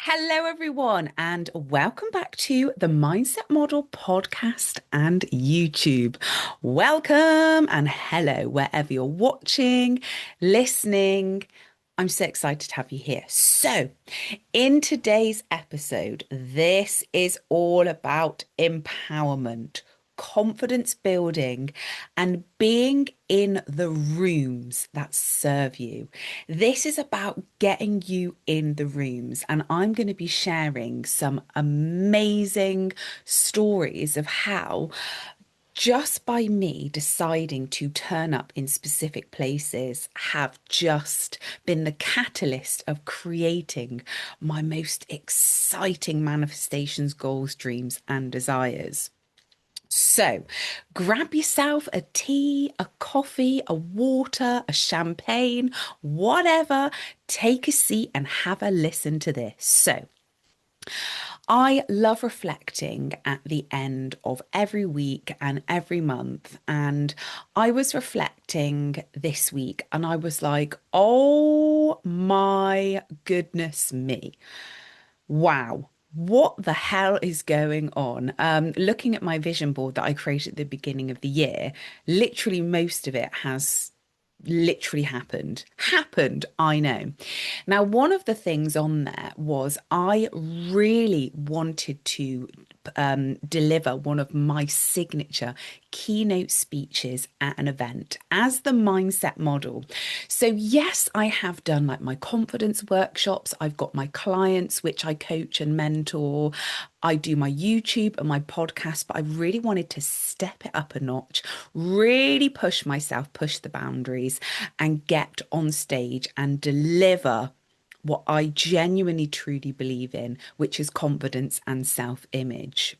Hello, everyone, and welcome back to the Mindset Model podcast and YouTube. Welcome and hello, wherever you're watching, listening. I'm so excited to have you here. So, in today's episode, this is all about empowerment, confidence building, and being in the rooms that serve you. This is about getting you in the rooms, and I'm going to be sharing some amazing stories of how just by me deciding to turn up in specific places have just been the catalyst of creating my most exciting manifestations, goals, dreams, and desires. So, grab yourself a tea, a coffee, a water, a champagne, whatever. Take a seat and have a listen to this. So, I love reflecting at the end of every week and every month. And I was reflecting this week and I was like, oh my goodness me. Wow. What the hell is going on? Looking at my vision board that I created at the beginning of the year, literally most of it has literally happened, I know. Now, one of the things on there was I really wanted to deliver one of my signature keynote speeches at an event as the mindset model. So yes, I have done like my confidence workshops. I've got my clients, which I coach and mentor. I do my YouTube and my podcast, but I really wanted to step it up a notch, really push myself, push the boundaries, and get on stage and deliver what I genuinely truly believe in, which is confidence and self-image.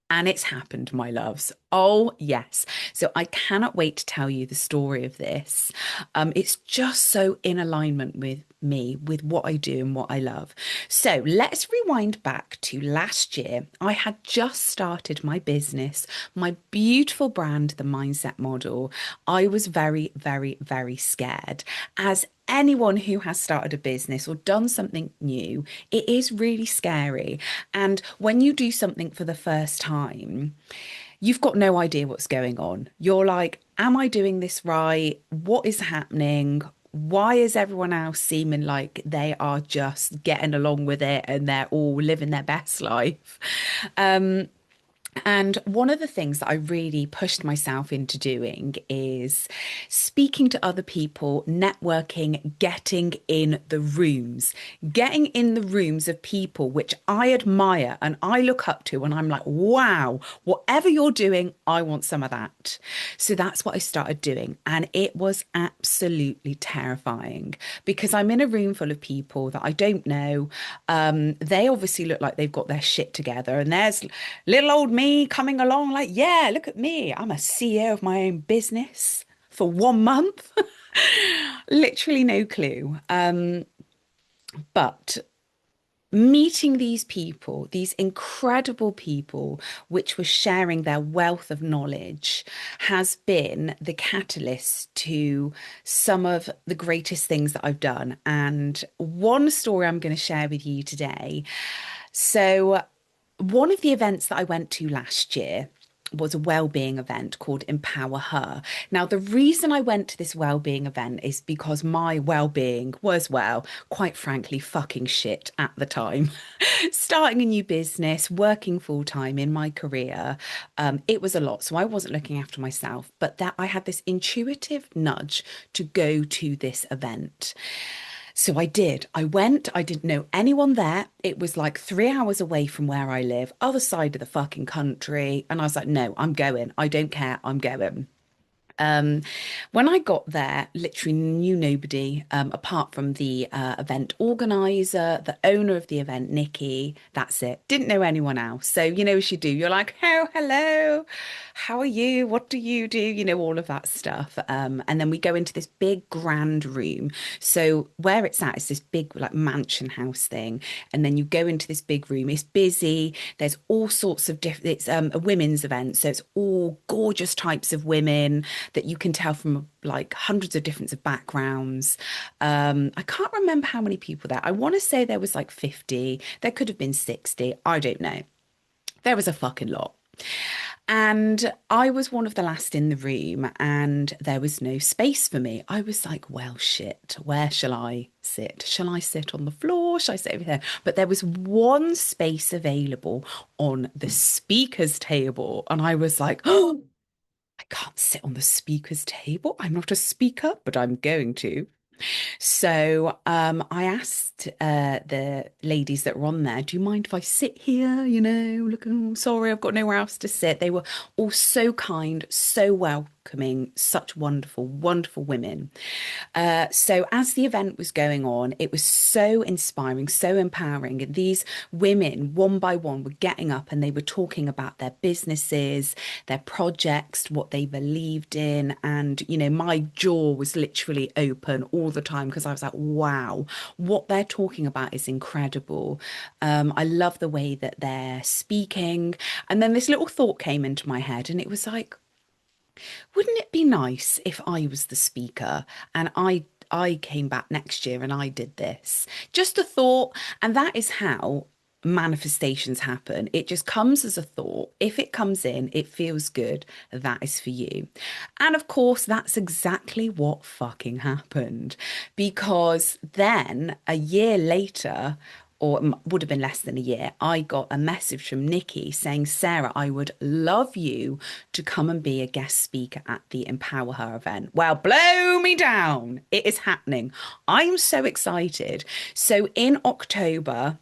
And it's happened, my loves. Oh, yes. So I cannot wait to tell you the story of this. It's just so in alignment with me, with what I do and what I love. So let's rewind back to last year. I had just started my business, my beautiful brand, The Mindset Model. I was very, very, very scared, as anyone who has started a business or done something new, it is really scary. And when you do something for the first time, you've got no idea what's going on. You're like, am I doing this right? What is happening? Why is everyone else seeming like they are just getting along with it and they're all living their best life? And one of the things that I really pushed myself into doing is speaking to other people, networking, getting in the rooms of people which I admire and I look up to. And I'm like, wow, whatever you're doing, I want some of that. So that's what I started doing. And it was absolutely terrifying because I'm in a room full of people that I don't know. They obviously look like they've got their shit together. And there's little old me coming along like, yeah, look at me. I'm a CEO of my own business for 1 month. Literally no clue. But meeting these people, these incredible people, which were sharing their wealth of knowledge, has been the catalyst to some of the greatest things that I've done. And one story I'm going to share with you today. So, one of the events that I went to last year was a well-being event called Empower Her. Now, the reason I went to this well-being event is because my well-being was, well, quite frankly, fucking shit at the time. Starting a new business, working full-time in my career, it was a lot. So I wasn't looking after myself, but that I had this intuitive nudge to go to this event. So I did. I went. I didn't know anyone there. It was like 3 hours away from where I live, other side of the fucking country. And I was like, no, I'm going. I don't care. I'm going. Um, when I got there, literally knew nobody apart from the event organizer, the owner of the event, Nikki. That's it. Didn't know anyone else. So, as you do, you're like, oh, hello, how are you? What do you do? All of that stuff. And then we go into this big grand room. So where it's at is this big like mansion house thing. And then you go into this big room. It's busy. There's all sorts of different, it's a women's event. So it's all gorgeous types of women. that you can tell from like hundreds of different backgrounds. I can't remember how many people there. I want to say there was like 50. There could have been 60. I don't know. There was a fucking lot. And I was one of the last in the room, and there was no space for me. I was like, well, shit, where shall I sit? Shall I sit on the floor? Shall I sit over there? But there was one space available on the speaker's table. And I was like, oh, I can't sit on the speaker's table. I'm not a speaker, but I'm going to. So I asked the ladies that were on there, do you mind if I sit here? You know, look, oh, sorry, I've got nowhere else to sit. They were all so kind, so welcoming, such wonderful, wonderful women. So as the event was going on, it was so inspiring, so empowering. And these women, one by one, were getting up and they were talking about their businesses, their projects, what they believed in. And, you know, my jaw was literally open all the time because I was like, wow, what they're talking about is incredible. I love the way that they're speaking. And then this little thought came into my head, and it was like, wouldn't it be nice if I was the speaker and I came back next year and I did this? Just a thought, and that is how manifestations happen. It just comes as a thought. If it comes in, it feels good, that is for you. And of course, that's exactly what fucking happened, because then a year later, or would have been less than a year, I got a message from Nikki saying, Sarah, I would love you to come and be a guest speaker at the Empower Her event. Well, blow me down. It is happening. I'm so excited. So in October,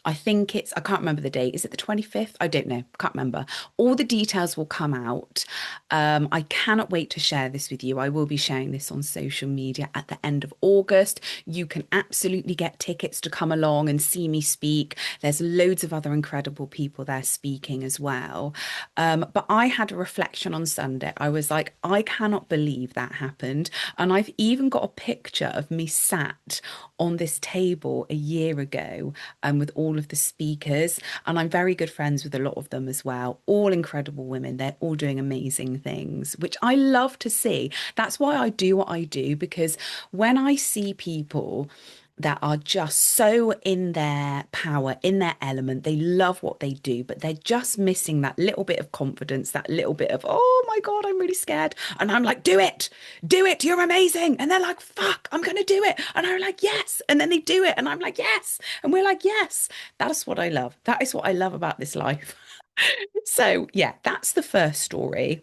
I think I can't remember the date. Is it the 25th? I don't know. Can't remember. All the details will come out. I cannot wait to share this with you. I will be sharing this on social media at the end of August. You can absolutely get tickets to come along and see me speak. There's loads of other incredible people there speaking as well. But I had a reflection on Sunday. I was like, I cannot believe that happened. And I've even got a picture of me sat on this table a year ago with all of the speakers. And I'm very good friends with a lot of them as well. All incredible women. They're all doing amazing things, which I love to see. That's why I do what I do, because when I see people that are just so in their power, in their element. They love what they do, but they're just missing that little bit of confidence, that little bit of, oh my God, I'm really scared. And I'm like, do it, you're amazing. And they're like, fuck, I'm going to do it. And I'm like, yes. And then they do it. And I'm like, yes. And we're like, yes. That's what I love. That is what I love about this life. So, yeah, that's the first story.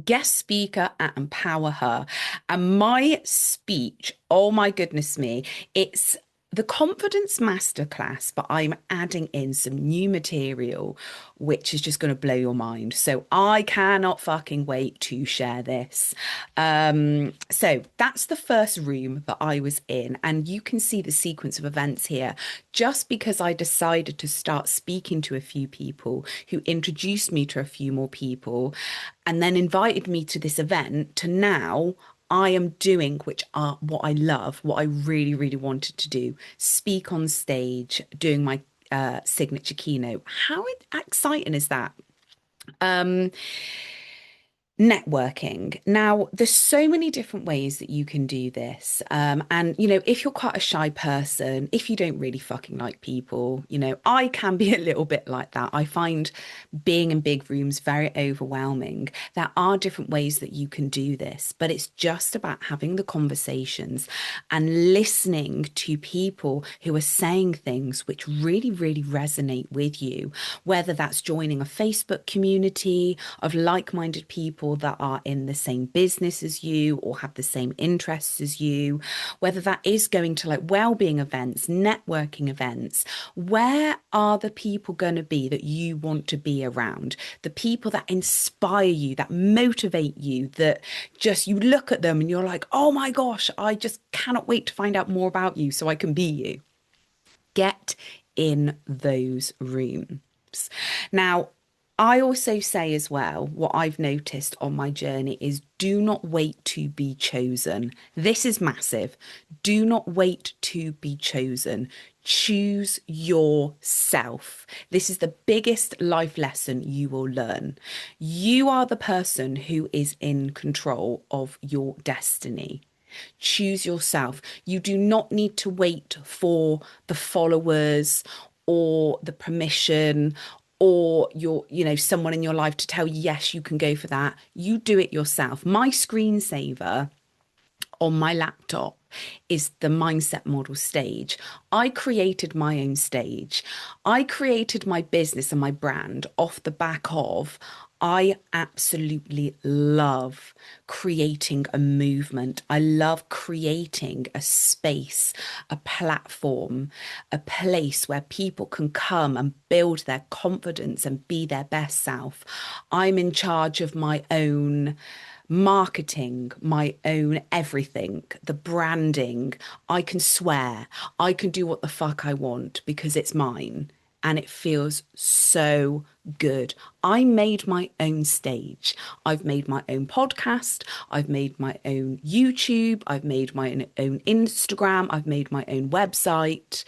Guest speaker at Empower Her. And my speech, oh my goodness me, it's the confidence masterclass, but I'm adding in some new material, which is just going to blow your mind. So I cannot fucking wait to share this. So that's the first room that I was in. And you can see the sequence of events here, just because I decided to start speaking to a few people who introduced me to a few more people and then invited me to this event, to now I am doing, which are what I love, what I really, really wanted to do, speak on stage, doing my signature keynote. How exciting is that? Networking. Now, there's so many different ways that you can do this. And, you know, if you're quite a shy person, if you don't really fucking like people, you know, I can be a little bit like that. I find being in big rooms very overwhelming. There are different ways that you can do this, but it's just about having the conversations and listening to people who are saying things which really, really resonate with you, whether that's joining a Facebook community of like-minded people that are in the same business as you or have the same interests as you, whether that is going to like well-being events, networking events. Where are the people going to be that you want to be around? The people that inspire you, that motivate you, that just you look at them and you're like, oh my gosh, I just cannot wait to find out more about you so I can be you. Get in those rooms. Now, I also say as well, what I've noticed on my journey is do not wait to be chosen. This is massive. Do not wait to be chosen. Choose yourself. This is the biggest life lesson you will learn. You are the person who is in control of your destiny. Choose yourself. You do not need to wait for the followers or the permission or someone in your life to tell you, yes, you can go for that. You do it yourself. My screensaver on my laptop is the mindset model stage. I created my own stage. I created my business and my brand off the back of I absolutely love creating a movement. I love creating a space, a platform, a place where people can come and build their confidence and be their best self. I'm in charge of my own marketing, my own everything, the branding. I can swear, I can do what the fuck I want because it's mine. And it feels so good. I made my own stage. I've made my own podcast. I've made my own YouTube. I've made my own Instagram. I've made my own website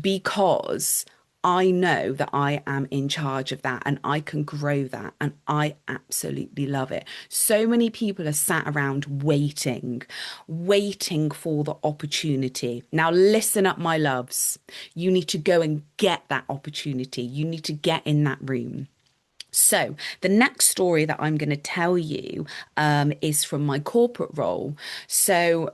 because I know that I am in charge of that and I can grow that and I absolutely love it. So many people are sat around waiting for the opportunity. Now, listen up, my loves. You need to go and get that opportunity. You need to get in that room. So, the next story that I'm going to tell you is from my corporate role. So,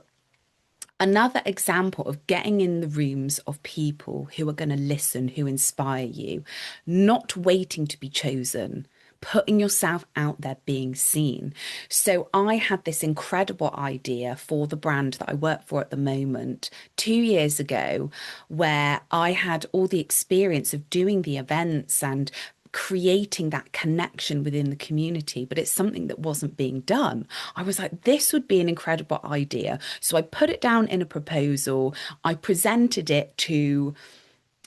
another example of getting in the rooms of people who are going to listen, who inspire you, not waiting to be chosen, putting yourself out there, being seen. So I had this incredible idea for the brand that I work for at the moment 2 years ago, where I had all the experience of doing the events and creating that connection within the community, but it's something that wasn't being done. I was like, this would be an incredible idea. So I put it down in a proposal. I presented it to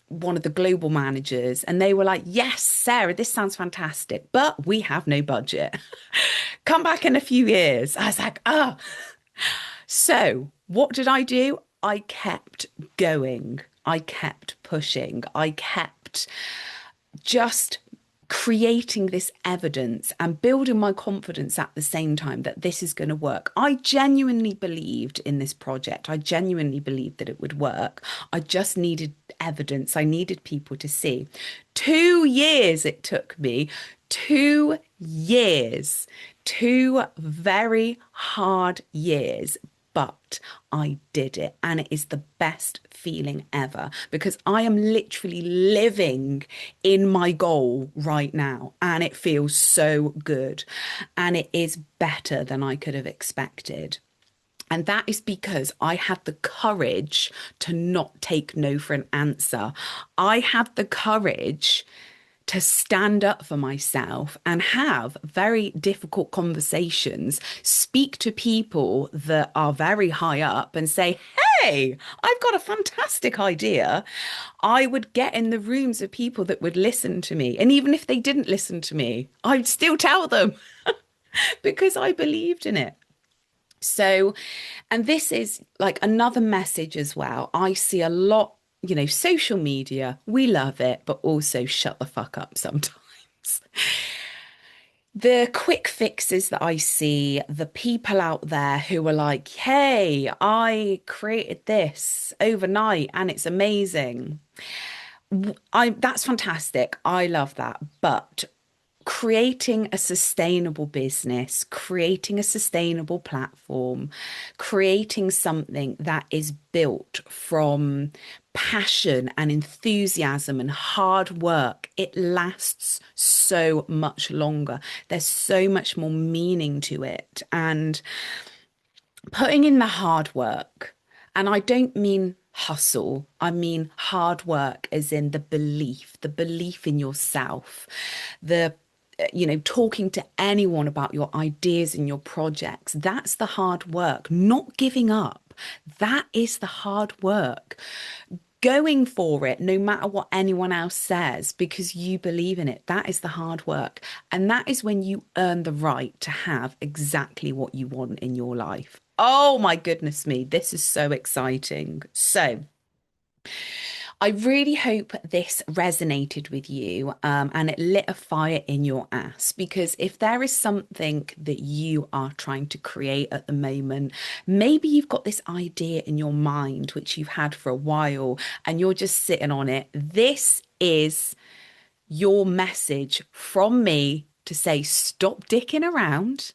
one of the global managers, and they were like, yes, Sarah, this sounds fantastic, but we have no budget. Come back in a few years. I was like, oh. So what did I do? I kept going. I kept pushing. I kept just creating this evidence and building my confidence at the same time that this is going to work. I genuinely believed in this project. I genuinely believed that it would work. I just needed evidence. I needed people to see. 2 years it took me. 2 years. 2 very hard years. But I did it, and it is the best feeling ever because I am literally living in my goal right now, and it feels so good, and it is better than I could have expected. And that is because I had the courage to not take no for an answer. I had the courage to stand up for myself and have very difficult conversations, speak to people that are very high up and say, hey, I've got a fantastic idea. I would get in the rooms of people that would listen to me. And even if they didn't listen to me, I'd still tell them because I believed in it. So, and this is like another message as well. I see a lot, social media, we love it, but also shut the fuck up sometimes. The quick fixes that I see, the people out there who are like, hey, I created this overnight and it's amazing. That's fantastic. I love that. But creating a sustainable business, creating a sustainable platform, creating something that is built from passion and enthusiasm and hard work, it lasts so much longer. There's so much more meaning to it. And putting in the hard work, and I don't mean hustle, I mean hard work as in the belief in yourself, the talking to anyone about your ideas and your projects. That's the hard work, not giving up. That is the hard work. Going for it, no matter what anyone else says, because you believe in it. That is the hard work. And that is when you earn the right to have exactly what you want in your life. Oh my goodness me, this is so exciting. So, I really hope this resonated with you and it lit a fire in your ass because if there is something that you are trying to create at the moment, maybe you've got this idea in your mind which you've had for a while and you're just sitting on it. This is your message from me to say, stop dicking around,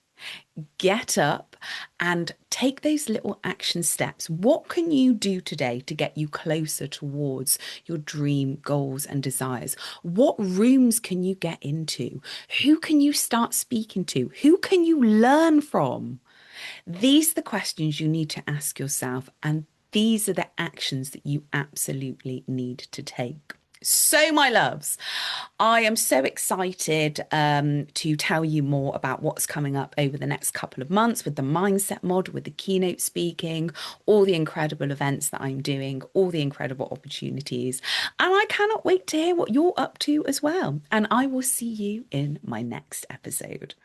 get up and take those little action steps. What can you do today to get you closer towards your dream goals and desires? What rooms can you get into? Who can you start speaking to? Who can you learn from? These are the questions you need to ask yourself, and these are the actions that you absolutely need to take. So, my loves, I am so excited to tell you more about what's coming up over the next couple of months with the mindset mod, with the keynote speaking, all the incredible events that I'm doing, all the incredible opportunities. And I cannot wait to hear what you're up to as well. And I will see you in my next episode.